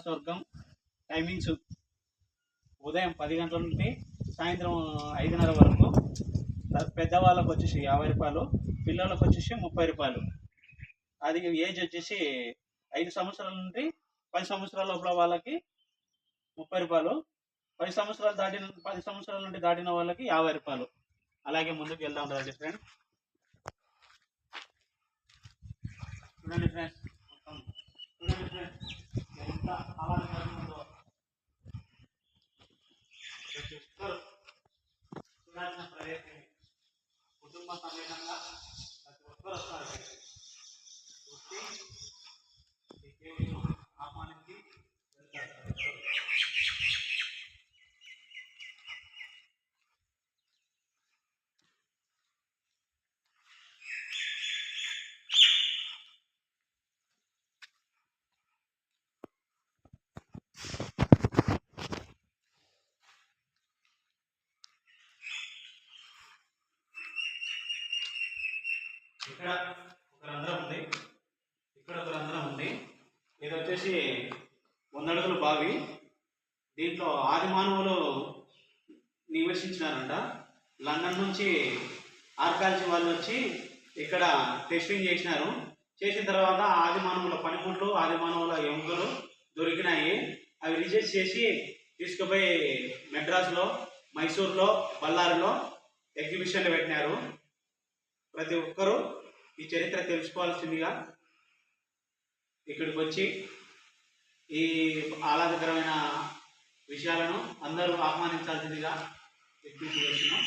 స్వర్గం టైమింగ్స్ ఉదయం 10 గంటల నుండి సాయంత్రం 5:30 వరకు. పెద్దవాళ్ళకు వచ్చేసి 50 రూపాయలు, పిల్లలకు వచ్చేసి 30 రూపాయలు. అది ఏజ్ వచ్చేసి 5 సంవత్సరాల నుండి 10 సంవత్సరాల లోపల వాళ్ళకి 30 రూపాయలు, 10 సంవత్సరాల నుండి దాటిన వాళ్ళకి 50 రూపాయలు. అలాగే ముందుకు వెళ్దాం రండి ఫ్రెండ్స్. చూడండి ఫ్రెండ్స్, ఎంత ఆహ్లాదకరంగా చూడాల్సిన ప్రదేశం. కుటుంబ సమేతంగా ప్రతి ఒక్కరు వస్తారు. చూసి ఈ దేవుని ఆహ్వానించి వెళ్తారు. ఇక్కడ ఒక రంధ్రం ఉంది, ఇక్కడ ఒక రంధ్రం ఉంది. ఇది వచ్చేసి 100 అడుగుల బావి. దీంట్లో ఆది మానవులు నివసించినారంట. లండన్ నుంచి ఆర్కాలజీ వాళ్ళు వచ్చి ఇక్కడ టెస్టింగ్ చేసినారు. చేసిన తర్వాత ఆది మానవుల పనిముట్లు, ఆది మానవుల ఎముకలు దొరికినాయి. అవి రిజెక్ట్ చేసి తీసుకుపోయి మెడ్రాస్లో, మైసూర్లో, బళ్ళారిలో ఎగ్జిబిషన్లు పెట్టినారు. ప్రతి ఒక్కరూ ఈ చరిత్ర తెలుసుకోవాల్సిందిగా ఇక్కడికి వచ్చి ఈ ఆహ్లాదకరమైన విషయాలను అందరూ ఆహ్వానించాల్సిందిగా విజ్ఞప్తి చేస్తున్నాం.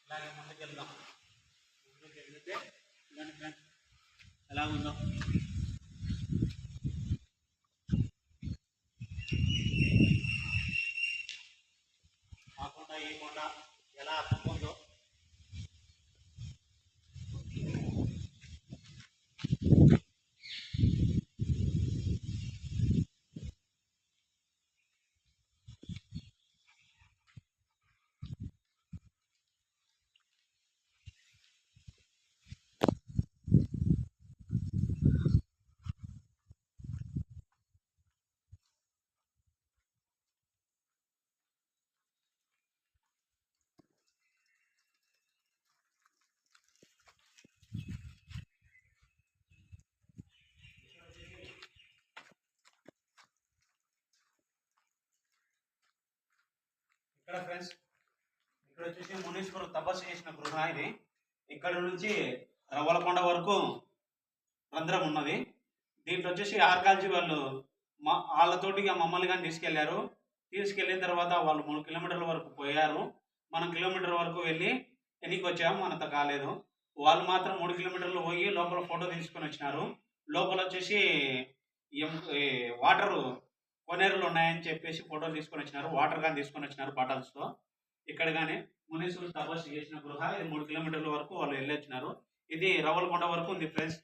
అలాగే ముందుకు వెళ్దాం. ముందుకు వెళ్తే ఎలా ఉందో ఆ కొండ ఈ కొండ ఎలా అప్పుకుందో ఇక్కడ ఫ్రెండ్స్, ఇక్కడ వచ్చేసి మునీశ్వరుడు తపస్సు చేసిన గృహ ఇది. ఇక్కడ నుంచి రవ్వలకొండ వరకు రంధ్రం ఉన్నది. దీంట్లో వచ్చేసి ఆర్కాలజీ వాళ్ళు వాళ్ళతోటిగా మమ్మల్ని కానీ తీసుకెళ్లారు. తీసుకెళ్ళిన తర్వాత వాళ్ళు 3 కిలోమీటర్ల వరకు పోయారు. మనం కిలోమీటర్ వరకు వెళ్ళి ఎన్నికి వచ్చాము, మనంత కాలేదు. వాళ్ళు మాత్రం 3 కిలోమీటర్లు పోయి లోపల ఫోటో తీసుకొని వచ్చినారు. లోపల వచ్చేసి వాటరు కొనేరులు ఉన్నాయని చెప్పేసి ఫోటోలు తీసుకొని వచ్చినారు. వాటర్ కానీ తీసుకొని వచ్చినారు బాటల్స్తో. ఇక్కడ కానీ మునీశ్వరుడు తపస్సు చేసిన గృహ ఇది 3 కిలోమీటర్ల వరకు వాళ్ళు వెళ్ళొచ్చినారు. ఇది రవ్వలకొండ వరకు ఉంది ఫ్రెండ్స్.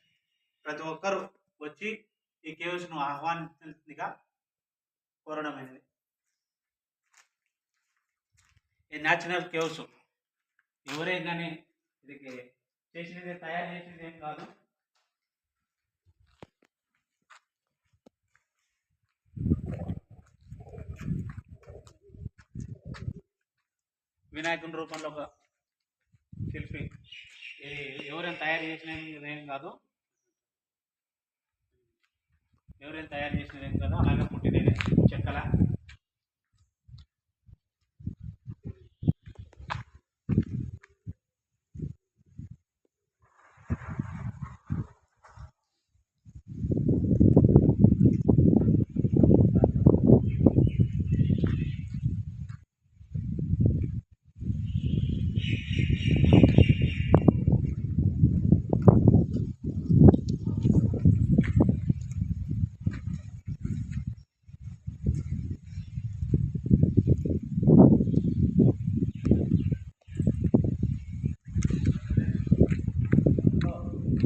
ప్రతి ఒక్కరు వచ్చి ఈ కేవ్స్ను ఆహ్వానించగా కోరడమైనది. ఈ న్యాచురల్ కేవ్స్ ఎవరే కానీ ఇది చేసినది, తయారు చేసినది ఏం కాదు. వినాయకుని రూపంలో ఒక శిల్పి ఎవరైనా తయారు చేసినది ఏం కాదు. ఎవరైనా తయారు చేసినది ఏం కాదు. అలాగే పుట్టినది చెక్కల.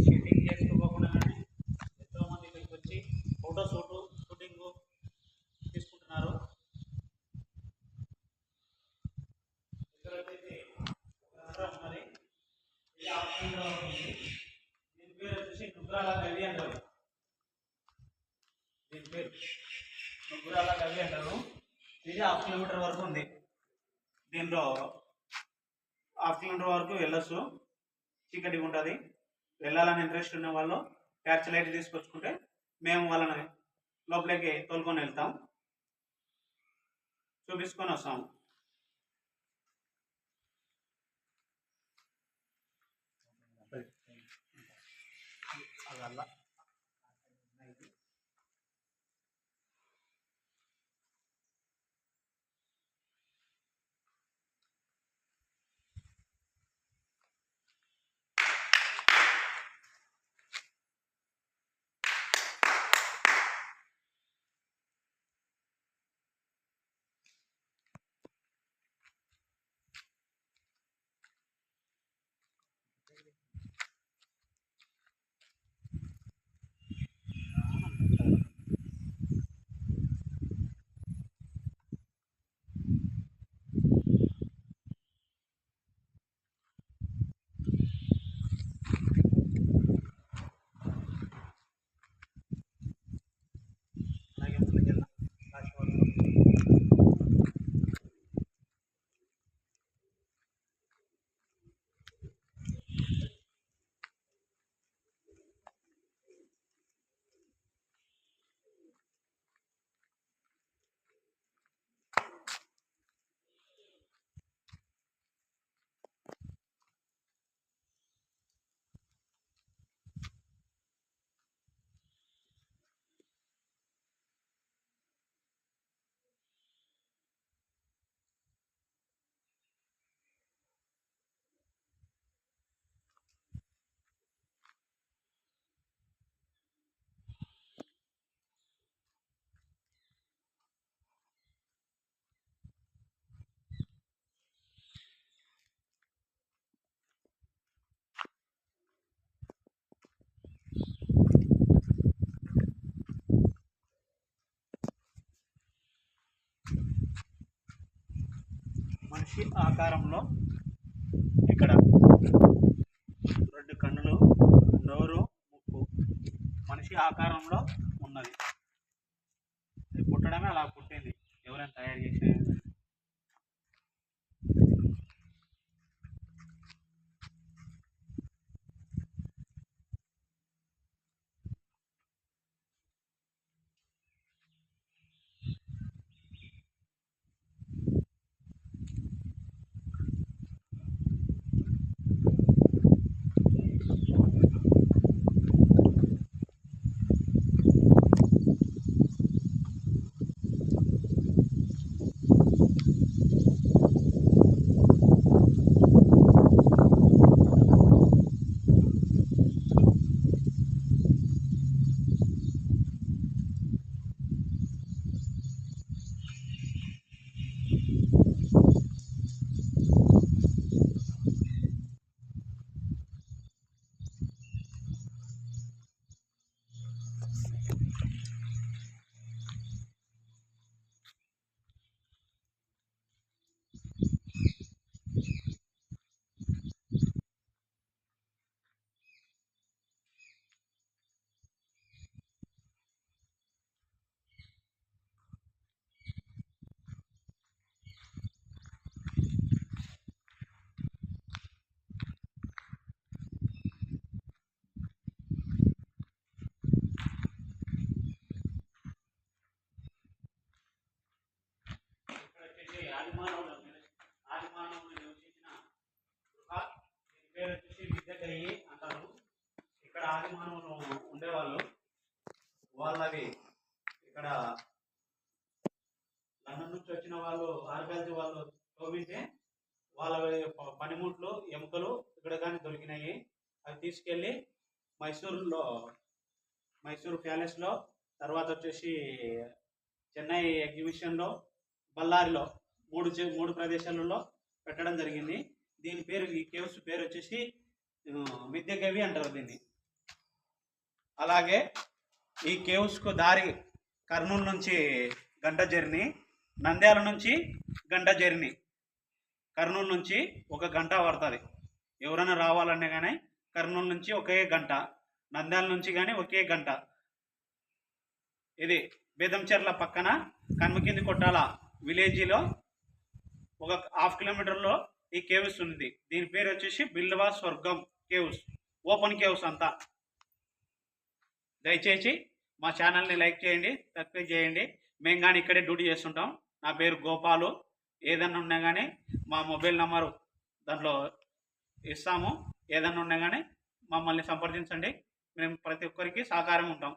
షూటింగ్ చేసుకోకుండానే ఎంతో మంది ఇక్కడికి వచ్చి షూటింగ్ తీసుకుంటున్నారు. ఇక్కడ వచ్చేసి ఉన్నది, ఇది ఆఫ్లైన్లో ఉంది. దీని పేరు వచ్చేసి నుగ్రాల గవి అంటారు. దీని పేరు నుగ్రాల గవి అంటారు. ఇది 1/2 కిలోమీటర్ వరకు ఉంది. దీనిలో 1/2 కిలోమీటర్ వరకు వెళ్ళొచ్చు. చీకటిగా ఉంటుంది. వెళ్ళాలని ఇంట్రెస్ట్ ఉన్న వాళ్ళు టార్చ్ లైట్ తీసుకొచ్చుకుంటే మేము వాళ్ళని లోపలికి తోలుకొని వెళ్తాం, చూపించుకొని వస్తాం. మనిషి ఆకారంలో ఇక్కడ 2 కన్నులు, నోరు, ముక్కు మనిషి ఆకారంలో ఉన్నది. పుట్టడమే అలా పుట్టింది, ఎవరైనా తయారు చేసేది. ఆదిమానవుడు నివసించిన గృహ. దీని పేరు వచ్చేసి విద్యగయ్యి అంటారు. ఇక్కడ ఆదిమానవులు ఉండేవాళ్ళు. వాళ్ళవి ఇక్కడ లండన్ నుంచి వచ్చిన వాళ్ళు, ఆర్గాలజీ వాళ్ళు తోవింటే వాళ్ళ పనిముట్లు, ఎముకలు ఇక్కడ కానీ దొరికినాయి. అవి తీసుకెళ్ళి మైసూర్ ప్యాలెస్లో, తర్వాత వచ్చేసి చెన్నై ఎగ్జిబిషన్లో, బళ్ళారిలో 3 ప్రదేశాలలో పెట్టడం జరిగింది. దీని పేరు, ఈ కేవ్స్ పేరు వచ్చేసి విద్యగవి అంటారు దీన్ని. అలాగే ఈ కేవ్స్కు దారి కర్నూలు నుంచి గంట జర్నీ, నంద్యాల నుంచి గంట జర్నీ, కర్నూలు నుంచి 1 గంట పడుతుంది. ఎవరైనా రావాలనే కానీ కర్నూలు నుంచి ఒకే గంట, నంద్యాల నుంచి కానీ ఒకే గంట. ఇది బేదంచెర్ల పక్కన కన్మకింది కొట్టాల విలేజ్లో 1.5 కిలోమీటర్లో ఈ కేవ్స్ ఉంది. దీని పేరు వచ్చేసి బిల్వా స్వర్గం కేవ్స్, ఓపెన్ కేవ్స్ అంతా. దయచేసి మా ఛానల్ని లైక్ చేయండి, సబ్స్క్రైబ్ చేయండి. మేము కానీ ఇక్కడే డ్యూటీ చేస్తుంటాం. నా పేరు గోపాలు. ఏదన్నా ఉన్నా కానీ మా మొబైల్ నెంబరు దాంట్లో ఇస్తాము. ఏదన్నా ఉన్నా కానీ మమ్మల్ని సంప్రదించండి. మేము ప్రతి ఒక్కరికి సహకారం ఉంటాం.